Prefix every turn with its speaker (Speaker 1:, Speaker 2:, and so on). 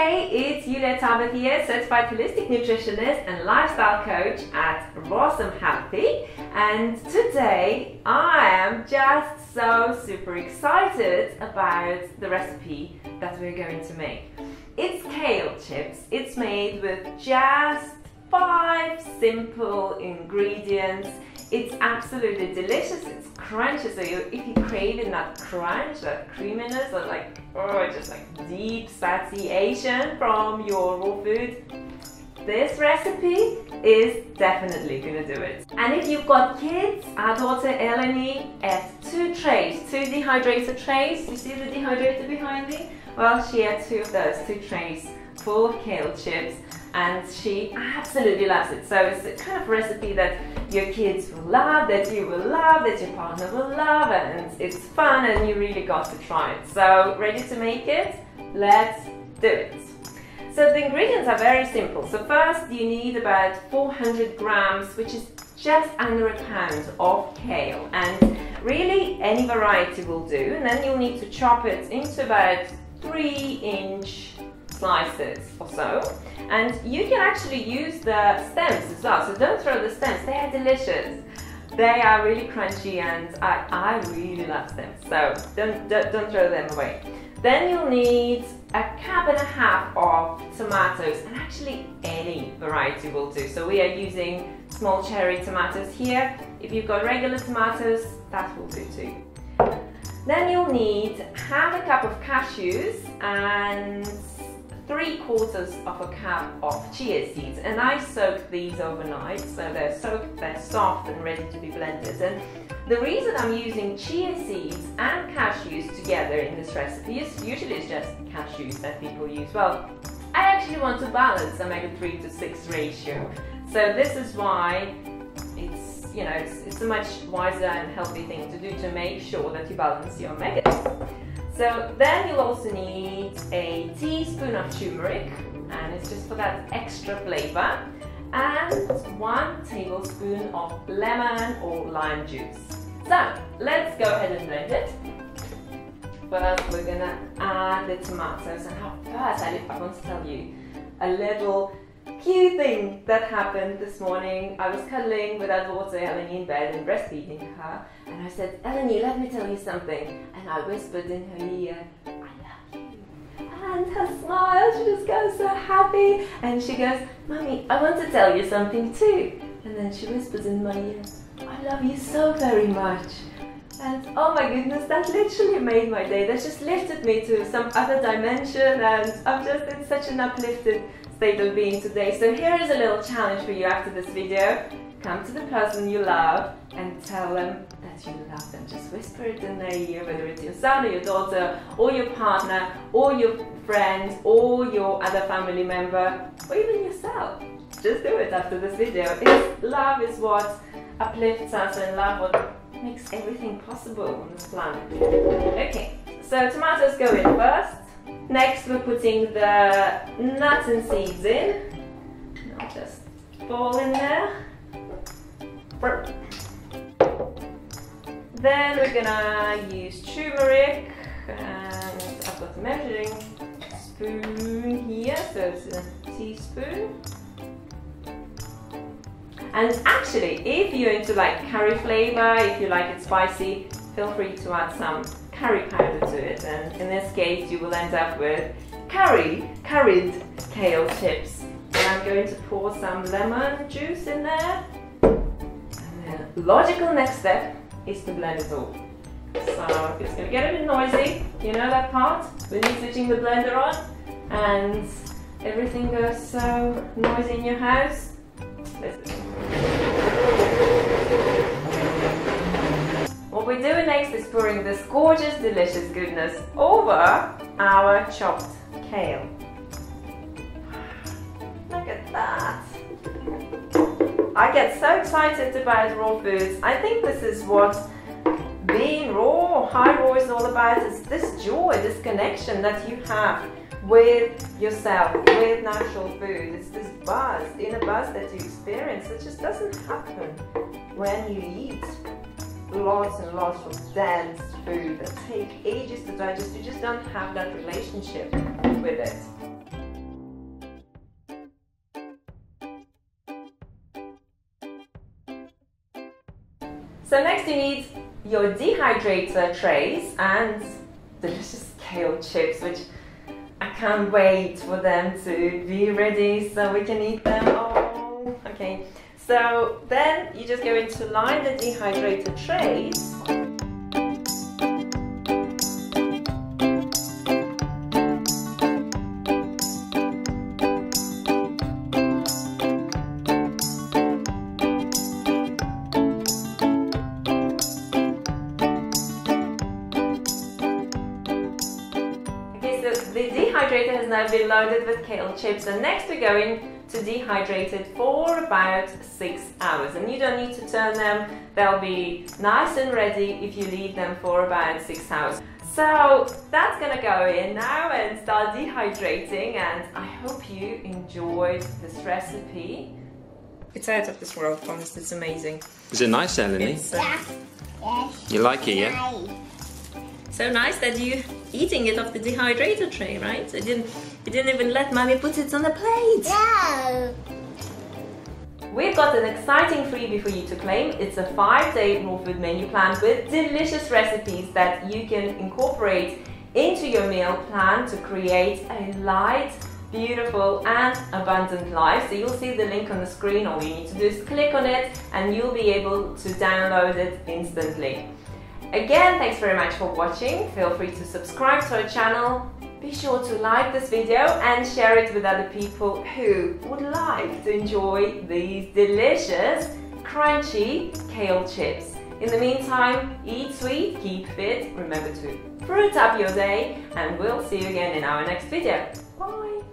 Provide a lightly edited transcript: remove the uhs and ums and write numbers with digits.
Speaker 1: Hey, it's Yulia Tarbath here, certified holistic nutritionist and lifestyle coach at Rawk Healthy. And today I am just so super excited about the recipe that we're going to make. It's kale chips. It's made with just 5 simple ingredients. It's absolutely delicious, it's crunchy, so if you're craving that crunch, that creaminess, or just like deep satiation from your raw food, this recipe is definitely gonna do it. And if you've got kids, our daughter Eleni ate 2 dehydrator trays. You see the dehydrator behind me? Well, she had 2 of those, 2 trays full of kale chips, and she absolutely loves it. So it's the kind of recipe that your kids will love, that you will love, that your partner will love, and it's fun and you really got to try it. So ready to make it? Let's do it. So the ingredients are very simple. So first you need about 400 grams, which is just under a pound of kale, and really any variety will do. And then you'll need to chop it into about 3-inch slices or so. And you can actually use the stems as well, so don't throw the stems, they are delicious. They are really crunchy and I really love stems, so don't throw them away. Then you'll need 1.5 cups of tomatoes, and actually any variety will do. So we are using small cherry tomatoes here. If you've got regular tomatoes, that will do too. Then you'll need 1/2 cup of cashews and 3/4 of a cup of chia seeds, and I soaked these overnight, so they're soaked, they're soft and ready to be blended. And the reason I'm using chia seeds and cashews together in this recipe is usually it's just cashews that people use. Well, I actually want to balance a omega-3 to 6 ratio, so this is why it's a much wiser and healthy thing to do, to make sure that you balance your omegas. So then you'll also need a teaspoon of turmeric, and it's just for that extra flavor, and 1 tablespoon of lemon or lime juice. So let's go ahead and blend it. First we're gonna add the tomatoes, and first I want to tell you a little cute thing that happened this morning. I was cuddling with our daughter Eleni in bed and breastfeeding her, and I said, "Eleni, let me tell you something." And I whispered in her ear, "I love you." And her smile, she just goes so happy, and she goes, "Mummy, I want to tell you something too." And then she whispers in my ear, "I love you so very much." And oh my goodness, that literally made my day. That just lifted me to some other dimension, and I'm just in such an uplifted state of being today. So here is a little challenge for you after this video. Come to the person you love and tell them that you love them. Just whisper it in their ear, whether it's your son or your daughter or your partner or your friend or your other family member or even yourself. Just do it after this video. Love is what uplifts us, and love what makes everything possible on this planet. Okay, so tomatoes go in first. Next we're putting the nuts and seeds in. They'll just fall in there. Then we're gonna use turmeric, and I've got a measuring spoon here, so it's a teaspoon. And actually, if you're into like curry flavor, if you like it spicy, feel free to add some curry powder to it, and in this case you will end up with curried kale chips. And I'm going to pour some lemon juice in there. And the logical next step is to blend it all. So it's going to get a bit noisy, you know that part, when you're switching the blender on and everything goes so noisy in your house. What we're doing next is pouring this gorgeous, delicious goodness over our chopped kale. Look at that! I get so excited about raw foods. I think this is what being raw, high raw is all about. It's this joy, this connection that you have with yourself, with natural food. It's this buzz, inner buzz that you experience that just doesn't happen when you eat lots and lots of dense food that take ages to digest. You just don't have that relationship with it. So next you need your dehydrator trays and delicious kale chips, which I can't wait for them to be ready so we can eat them. Oh, okay. So then you're just going to line the dehydrator trays. The dehydrator has now been loaded with kale chips, and next we're going to dehydrate it for about 6 hours. And you don't need to turn them, they'll be nice and ready if you leave them for about 6 hours. So that's gonna go in now and start dehydrating, and I hope you enjoyed this recipe. It's out of this world, honest, it's amazing.
Speaker 2: Is it nice, Eleni?
Speaker 3: Yes.
Speaker 2: You like it, yeah?
Speaker 1: So nice that you're eating it off the dehydrator tray, right? You didn't even let Mommy put it on the plate.
Speaker 3: No.
Speaker 1: We've got an exciting freebie for you to claim. It's a 5-day raw food menu plan with delicious recipes that you can incorporate into your meal plan to create a light, beautiful and abundant life. So you'll see the link on the screen. All you need to do is click on it and you'll be able to download it instantly. Again, thanks very much for watching. Feel free to subscribe to our channel. Be sure to like this video and share it with other people who would like to enjoy these delicious, crunchy kale chips. In the meantime, eat sweet, keep fit, remember to fruit up your day, and we'll see you again in our next video. Bye!